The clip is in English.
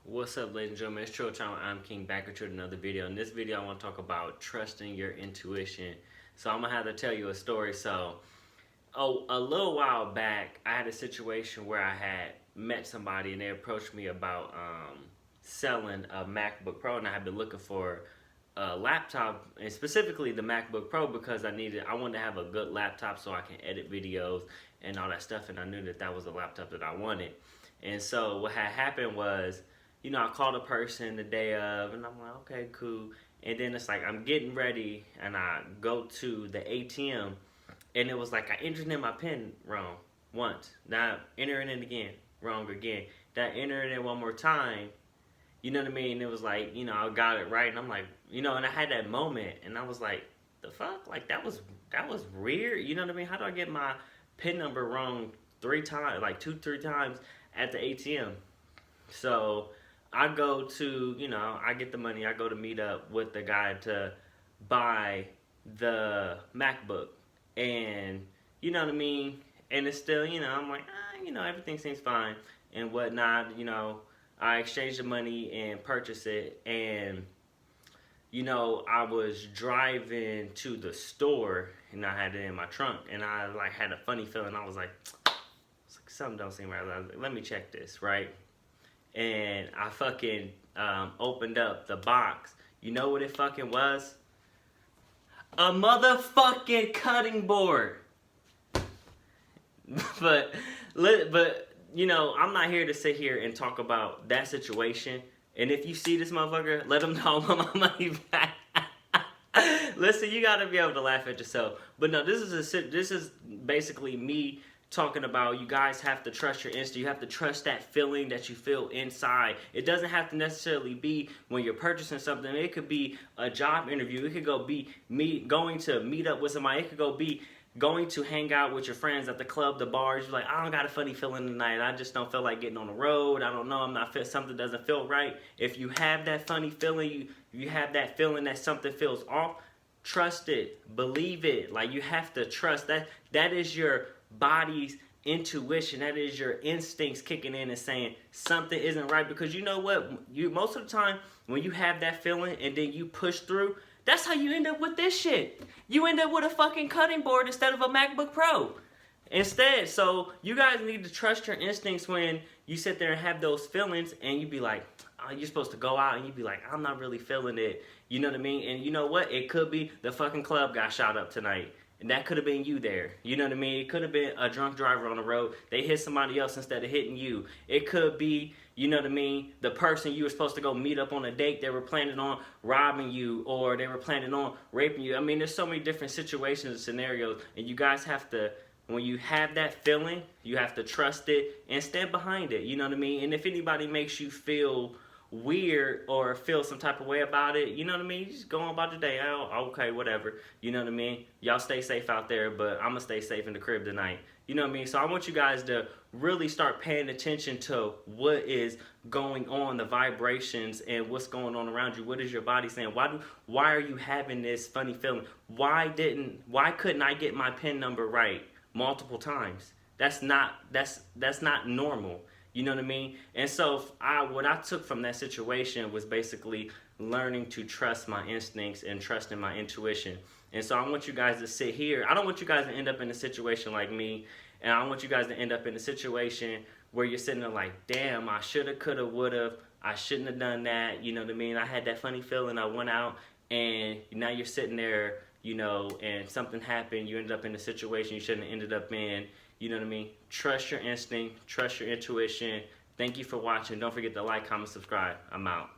What's up, ladies and gentlemen? It's Trill Channel. I'm King, back with another video. In this video, I want to talk about trusting your intuition. So I'm gonna have to tell you a story. So, a little while back, I had a situation where I had met somebody and they approached me about selling a MacBook Pro, and I had been looking for a laptop, and specifically the MacBook Pro, because I wanted to have a good laptop so I can edit videos and all that stuff, and I knew that that was the laptop that I wanted. And so what had happened was, I called a person the day of, and I'm like, okay, cool. And then it's like I'm getting ready, and I go to the ATM, and it was like I entered in my PIN wrong once. Now entering it again, wrong again. Then I entered it one more time. You know what I mean? It was like, I got it right, and I'm like, and I had that moment, and I was like, the fuck? Like that was weird. You know what I mean? How do I get my PIN number wrong 3 times, like 2-3 times at the ATM? So I go to, I get the money, I go to meet up with the guy to buy the MacBook. And, you know what I mean? And it's still, I'm like, everything seems fine and whatnot. I exchange the money and purchase it. And, I was driving to the store and I had it in my trunk. And I, had a funny feeling. I was like, something don't seem right. I was like, let me check this, right? And I fucking opened up the box. You know what it fucking was? A motherfucking cutting board. but I'm not here to sit here and talk about that situation. And if you see this motherfucker, let him know I want my money back. Listen, you gotta be able to laugh at yourself. But no, this is basically me talking about you guys have to trust your instinct. You have to trust that feeling that you feel inside. It doesn't have to necessarily be when you're purchasing something. It could be a job interview. It could go be going to meet up with somebody. It could go be going to hang out with your friends at the club, the bars. You're like, I don't got a funny feeling tonight. I just don't feel like getting on the road. I don't know. Something doesn't feel right. If you have that funny feeling, you have that feeling that something feels off, trust it. Believe it. Like, you have to trust that. That is your body's intuition. That is your instincts kicking in and saying something isn't right. Because you know what, most of the time when you have that feeling and then you push through, that's how you end up with this shit. You end up with a fucking cutting board instead of a MacBook Pro instead. So you guys need to trust your instincts when you sit there and have those feelings, and you be like, you're supposed to go out and you be like, I'm not really feeling it. You know what I mean? And you know what, it could be the fucking club got shot up tonight. And that could have been you there. You know what I mean? It could have been a drunk driver on the road. They hit somebody else instead of hitting you. It could be, you know what I mean, the person you were supposed to go meet up on a date, they were planning on robbing you, or they were planning on raping you. I mean, there's so many different situations and scenarios, and you guys have to, when you have that feeling, you have to trust it and stand behind it. You know what I mean? And if anybody makes you feel weird or feel some type of way about it, you know what I mean, you just go on about your day. Oh, okay, whatever, you know what I mean. Y'all stay safe out there, but I'm gonna stay safe in the crib tonight, you know what I mean. So I want you guys to really start paying attention to what is going on, the vibrations and what's going on around you. What is your body saying? Why are you having this funny feeling? Why couldn't I get my PIN number right multiple times? That's not normal. You know what I mean? And so what I took from that situation was basically learning to trust my instincts and trusting my intuition. And so I want you guys to sit here. I don't want you guys to end up in a situation like me. And I want you guys to end up in a situation where you're sitting there like, damn, I shoulda, coulda, woulda. I shouldn't have done that. You know what I mean? I had that funny feeling. I went out, and now you're sitting there, and something happened. You ended up in a situation you shouldn't have ended up in. You know what I mean? Trust your instinct. Trust your intuition. Thank you for watching. Don't forget to like, comment, subscribe. I'm out.